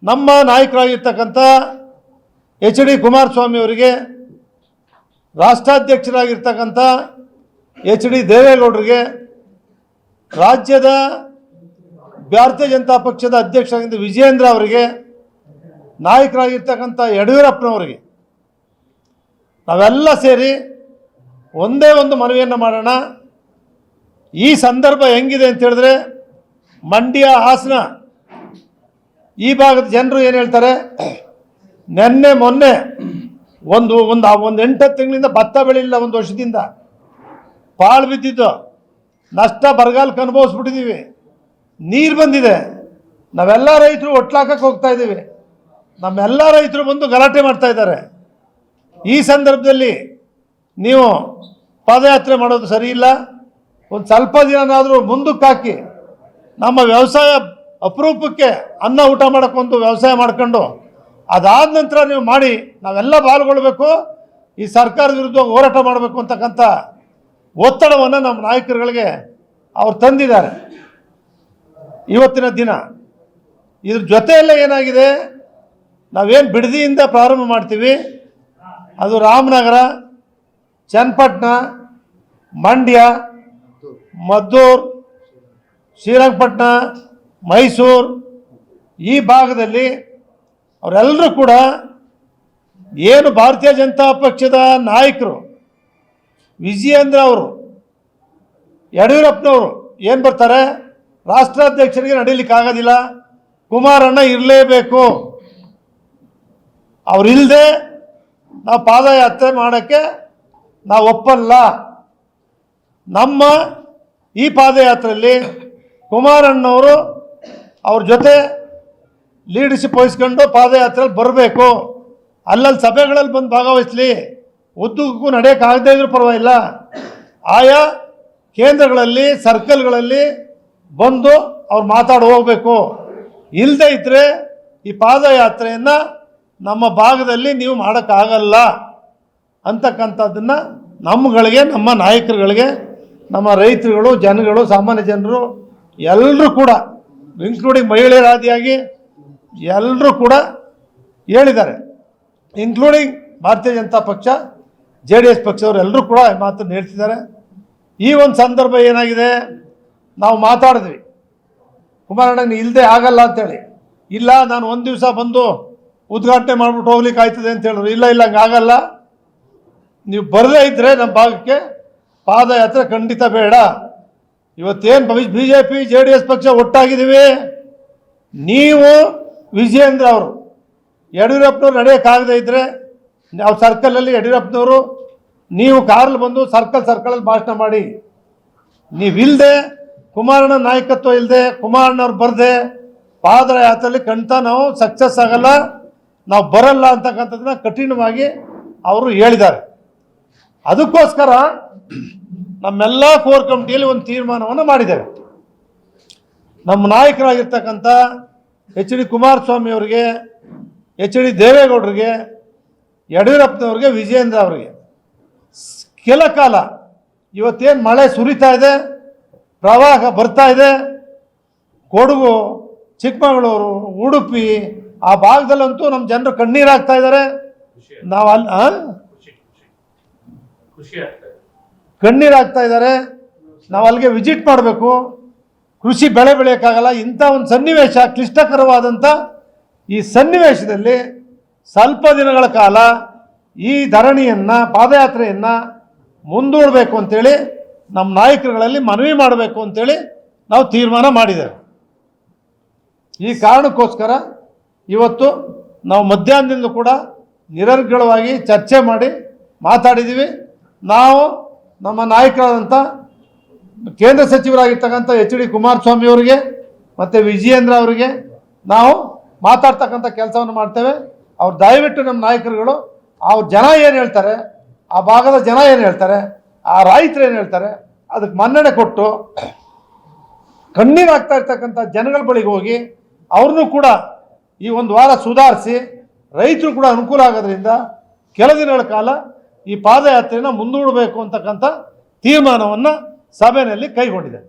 ನಮ್ಮ ನಾಯಕರಾಗಿರ್ತಕ್ಕಂಥ H D Kumaraswamy ಅವರಿಗೆ, ರಾಷ್ಟ್ರಾಧ್ಯಕ್ಷರಾಗಿರ್ತಕ್ಕಂಥ H D ದೇವೇಗೌಡರಿಗೆ, ರಾಜ್ಯದ ಭಾರತೀಯ ಜನತಾ ಪಕ್ಷದ ಅಧ್ಯಕ್ಷರಾಗಿದ್ದ ವಿಜಯೇಂದ್ರ ಅವರಿಗೆ, ನಾಯಕರಾಗಿರ್ತಕ್ಕಂಥ ಯಡಿಯೂರಪ್ಪನವರಿಗೆ ನಾವೆಲ್ಲ ಸೇರಿ ಒಂದೇ ಒಂದು ಮನವಿಯನ್ನು ಮಾಡೋಣ. ಈ ಸಂದರ್ಭ ಹೆಂಗಿದೆ ಅಂತ ಹೇಳಿದ್ರೆ, ಮಂಡ್ಯ, ಹಾಸನ ಈ ಭಾಗದ ಜನರು ಏನು ಹೇಳ್ತಾರೆ, ನೆನ್ನೆ ಮೊನ್ನೆ ಒಂದು 8 ತಿಂಗಳಿಂದ ಭತ್ತ ಬೆಳೆಯಿಲ್ಲ, ಒಂದು ವರ್ಷದಿಂದ ಪಾಳು ಬಿದ್ದಿದ್ದು, ನಷ್ಟ ಬರಗಾಲಕ್ಕೆ ಅನುಭವಿಸ್ಬಿಟ್ಟಿದ್ದೀವಿ. ನೀರು ಬಂದಿದೆ, ನಾವೆಲ್ಲ ರೈತರು ಒಟ್ಲಾಕಕ್ಕೆ ಹೋಗ್ತಾ ಇದ್ದೀವಿ. ನಮ್ಮೆಲ್ಲ ರೈತರು ಬಂದು ಗಲಾಟೆ ಮಾಡ್ತಾ ಇದ್ದಾರೆ. ಈ ಸಂದರ್ಭದಲ್ಲಿ ನೀವು ಪಾದಯಾತ್ರೆ ಮಾಡೋದು ಸರಿ ಇಲ್ಲ. ಒಂದು ಸ್ವಲ್ಪ ದಿನನಾದರೂ ಮುಂದಕ್ಕೆ ಹಾಕಿ, ನಮ್ಮ ವ್ಯವಸಾಯ ಅಪರೂಪಕ್ಕೆ ಅನ್ನ ಊಟ ಮಾಡೋಕ್ಕೊಂದು ವ್ಯವಸಾಯ ಮಾಡ್ಕೊಂಡು ಅದಾದ ನಂತರ ನೀವು ಮಾಡಿ, ನಾವೆಲ್ಲ ಪಾಲ್ಗೊಳ್ಬೇಕು, ಈ ಸರ್ಕಾರದ ವಿರುದ್ಧ ಹೋರಾಟ ಮಾಡಬೇಕು ಅಂತಕ್ಕಂಥ ಒತ್ತಡವನ್ನು ನಮ್ಮ ನಾಯಕರುಗಳಿಗೆ ಅವ್ರು ತಂದಿದ್ದಾರೆ. ಇವತ್ತಿನ ದಿನ ಇದ್ರ ಜೊತೆಯಲ್ಲೇ ಏನಾಗಿದೆ, ನಾವೇನು ಬಿಡದಿಯಿಂದ ಪ್ರಾರಂಭ ಮಾಡ್ತೀವಿ, ಅದು ರಾಮನಗರ, ಚನ್ನಪಟ್ಟಣ, ಮಂಡ್ಯ, ಮದ್ದೂರು, ಶ್ರೀರಂಗಪಟ್ಟಣ, ಮೈಸೂರು ಈ ಭಾಗದಲ್ಲಿ ಅವರೆಲ್ಲರೂ ಕೂಡ ಏನು ಭಾರತೀಯ ಜನತಾ ಪಕ್ಷದ ನಾಯಕರು ವಿಜಯೇಂದ್ರ ಅವರು, ಯಡಿಯೂರಪ್ಪನವರು ಏನು ಬರ್ತಾರೆ, ರಾಷ್ಟ್ರಾಧ್ಯಕ್ಷರಿಗೆ ನಡೀಲಿಕ್ಕಾಗೋದಿಲ್ಲ, ಕುಮಾರಣ್ಣ ಇರಲೇಬೇಕು, ಅವರಿಲ್ಲದೆ ನಾವು ಪಾದಯಾತ್ರೆ ಮಾಡೋಕ್ಕೆ ನಾವು ಒಪ್ಪಲ್ಲ. ನಮ್ಮ ಈ ಪಾದಯಾತ್ರೆಯಲ್ಲಿ ಕುಮಾರಣ್ಣವರು ಅವ್ರ ಜೊತೆ ಲೀಡರ್ಶಿಪ್ ವಹಿಸ್ಕೊಂಡು ಪಾದಯಾತ್ರೆಯಲ್ಲಿ ಬರಬೇಕು. ಅಲ್ಲಲ್ಲಿ ಸಭೆಗಳಲ್ಲಿ ಬಂದು ಭಾಗವಹಿಸಲಿ, ಉದ್ದಕ್ಕೂ ನಡೆಯೋಕ್ಕಾಗದೇ ಇದ್ರೂ ಪರವಾಗಿಲ್ಲ, ಆಯಾ ಕೇಂದ್ರಗಳಲ್ಲಿ ಸರ್ಕಲ್ಗಳಲ್ಲಿ ಬಂದು ಅವ್ರು ಮಾತಾಡಿ ಹೋಗಬೇಕು. ಇಲ್ಲದೇ ಇದ್ದರೆ ಈ ಪಾದಯಾತ್ರೆಯನ್ನು ನಮ್ಮ ಭಾಗದಲ್ಲಿ ನೀವು ಮಾಡೋಕ್ಕಾಗಲ್ಲ ಅಂತಕ್ಕಂಥದ್ದನ್ನು ನಮ್ಮಗಳಿಗೆ, ನಮ್ಮ ನಾಯಕರುಗಳಿಗೆ, ನಮ್ಮ ರೈತರುಗಳು, ಜನಗಳು, ಸಾಮಾನ್ಯ ಜನರು ಎಲ್ಲರೂ ಕೂಡ, ಇನ್ಕ್ಲೂಡಿಂಗ್ ಮಹಿಳೆಯರಾದಿಯಾಗಿ ಎಲ್ಲರೂ ಕೂಡ ಹೇಳಿದ್ದಾರೆ, ಇನ್ಕ್ಲೂಡಿಂಗ್ ಭಾರತೀಯ ಜನತಾ ಪಕ್ಷ, JDS ಪಕ್ಷದವರು ಎಲ್ಲರೂ ಕೂಡ ಮಾತನ್ನು ಹೇಳ್ತಿದ್ದಾರೆ. ಈ ಒಂದು ಸಂದರ್ಭ ಏನಾಗಿದೆ, ನಾವು ಮಾತಾಡಿದ್ವಿ ಕುಮಾರಣ್ಣ ಇಲ್ಲದೆ ಆಗಲ್ಲ ಅಂತೇಳಿ. ಇಲ್ಲ, ನಾನು ಒಂದು ದಿವಸ ಬಂದು ಉದ್ಘಾಟನೆ ಮಾಡಿಬಿಟ್ಟು ಹೋಗ್ಲಿಕ್ಕೆ ಆಯ್ತದೆ ಅಂತ ಹೇಳಿದ್ರು. ಇಲ್ಲ ಹಂಗಾಗಲ್ಲ, ನೀವು ಬರದೇ ಇದ್ದರೆ ನಮ್ಮ ಭಾಗಕ್ಕೆ ಪಾದಯಾತ್ರೆ ಖಂಡಿತ ಬೇಡ. ಇವತ್ತೇನು BJP JDS ಪಕ್ಷ ಒಟ್ಟಾಗಿದ್ದೀವಿ, ನೀವು ವಿಜಯೇಂದ್ರ ಅವರು, ಯಡಿಯೂರಪ್ಪನವ್ರು ನಡೆಯೋಕ್ಕಾಗದೇ ಇದ್ದರೆ ನಾವು ಸರ್ಕಲಲ್ಲಿ ಯಡಿಯೂರಪ್ಪನವರು, ನೀವು ಕಾರಲ್ಲಿ ಬಂದು ಸರ್ಕಲಲ್ಲಿ ಭಾಷಣ ಮಾಡಿ. ನೀವಿಲ್ಲದೆ, ಕುಮಾರಣ್ಣ ನಾಯಕತ್ವ ಇಲ್ಲದೆ, ಕುಮಾರಣ್ಣವ್ರು ಬರದೆ ಪಾದಯಾತ್ರೆಯಲ್ಲಿ ಖಂಡಿತ ನಾವು ಸಕ್ಸಸ್ ಆಗಲ್ಲ, ನಾವು ಬರಲ್ಲ ಅಂತಕ್ಕಂಥದ್ದನ್ನ ಕಠಿಣವಾಗಿ ಅವರು ಹೇಳಿದ್ದಾರೆ. ಅದಕ್ಕೋಸ್ಕರ ನಮ್ಮೆಲ್ಲ ಕೋರ್ ಕಮಿಟಿಯಲ್ಲಿ ಒಂದು ತೀರ್ಮಾನವನ್ನು ಮಾಡಿದ್ದೇವೆ. ನಮ್ಮ ನಾಯಕರಾಗಿರ್ತಕ್ಕಂಥ ಎಚ್ ಡಿ ಕುಮಾರಸ್ವಾಮಿ ಅವರಿಗೆ, ಎಚ್ ಡಿ ದೇವೇಗೌಡರಿಗೆ, ಯಡಿಯೂರಪ್ಪನವ್ರಿಗೆ, ವಿಜಯೇಂದ್ರ ಅವರಿಗೆ ಕೆಲ ಕಾಲ ಇವತ್ತೇನು ಮಳೆ ಸುರಿತಾ ಇದೆ, ಪ್ರವಾಹ ಬರ್ತಾ ಇದೆ, ಕೊಡಗು, ಚಿಕ್ಕಮಗಳೂರು, ಉಡುಪಿ ಆ ಭಾಗದಲ್ಲಂತೂ ನಮ್ಮ ಜನರು ಕಣ್ಣೀರಾಗ್ತಾ ಇದ್ದಾರೆ. ನಾವು ಕಣ್ಣೀರಾಗ್ತಾ ಇದ್ದಾರೆ. ನಾವು ಅಲ್ಲಿಗೆ ವಿಸಿಟ್ ಮಾಡಬೇಕು, ಕೃಷಿ ಬೆಳೆ ಬೆಳೆಯೋಕ್ಕಾಗಲ್ಲ. ಇಂಥ ಒಂದು ಸನ್ನಿವೇಶ, ಕ್ಲಿಷ್ಟಕರವಾದಂಥ ಈ ಸನ್ನಿವೇಶದಲ್ಲಿ ಸ್ವಲ್ಪ ದಿನಗಳ ಕಾಲ ಈ ಧರಣಿಯನ್ನು, ಪಾದಯಾತ್ರೆಯನ್ನು ಮುಂದೂಡಬೇಕು ಅಂತೇಳಿ ನಮ್ಮ ನಾಯಕರುಗಳಲ್ಲಿ ಮನವಿ ಮಾಡಬೇಕು ಅಂತೇಳಿ ನಾವು ತೀರ್ಮಾನ ಮಾಡಿದ್ದೇವೆ. ಈ ಕಾರಣಕ್ಕೋಸ್ಕರ ಇವತ್ತು ನಾವು ಮಧ್ಯಾಹ್ನದಿಂದ ಕೂಡ ನಿರರ್ಗಳವಾಗಿ ಚರ್ಚೆ ಮಾಡಿ ಮಾತಾಡಿದ್ದೀವಿ. ನಾವು ನಮ್ಮ ನಾಯಕರಾದಂಥ ಕೇಂದ್ರ ಸಚಿವರಾಗಿರ್ತಕ್ಕಂಥ ಎಚ್ ಡಿ ಕುಮಾರಸ್ವಾಮಿ ಅವರಿಗೆ ಮತ್ತು ವಿಜಯೇಂದ್ರ ಅವರಿಗೆ ನಾವು ಮಾತಾಡ್ತಕ್ಕಂಥ ಕೆಲಸವನ್ನು ಮಾಡ್ತೇವೆ. ಅವ್ರು ದಯವಿಟ್ಟು ನಮ್ಮ ನಾಯಕರುಗಳು, ಅವ್ರ ಜನ ಏನು ಹೇಳ್ತಾರೆ, ಆ ಭಾಗದ ಜನ ಏನು ಹೇಳ್ತಾರೆ, ಆ ರೈತರು ಏನು ಹೇಳ್ತಾರೆ, ಅದಕ್ಕೆ ಮನ್ನಣೆ ಕೊಟ್ಟು ಕಣ್ಣೀರಾಗ್ತಾ ಇರ್ತಕ್ಕಂಥ ಜನಗಳ ಬಳಿಗೆ ಹೋಗಿ ಅವ್ರನ್ನೂ ಕೂಡ ಈ ಒಂದು ವಾರ ಸುಧಾರಿಸಿ ರೈತರು ಕೂಡ ಅನುಕೂಲ ಆಗೋದ್ರಿಂದ ಕೆಲ ದಿನಗಳ ಕಾಲ ಈ ಪಾದಯಾತ್ರೆಯನ್ನು ಮುಂದೂಡಬೇಕು ಅಂತಕ್ಕಂಥ ತೀರ್ಮಾನವನ್ನು ಸಭೆಯಲ್ಲಿ ಕೈಗೊಂಡಿದೆ.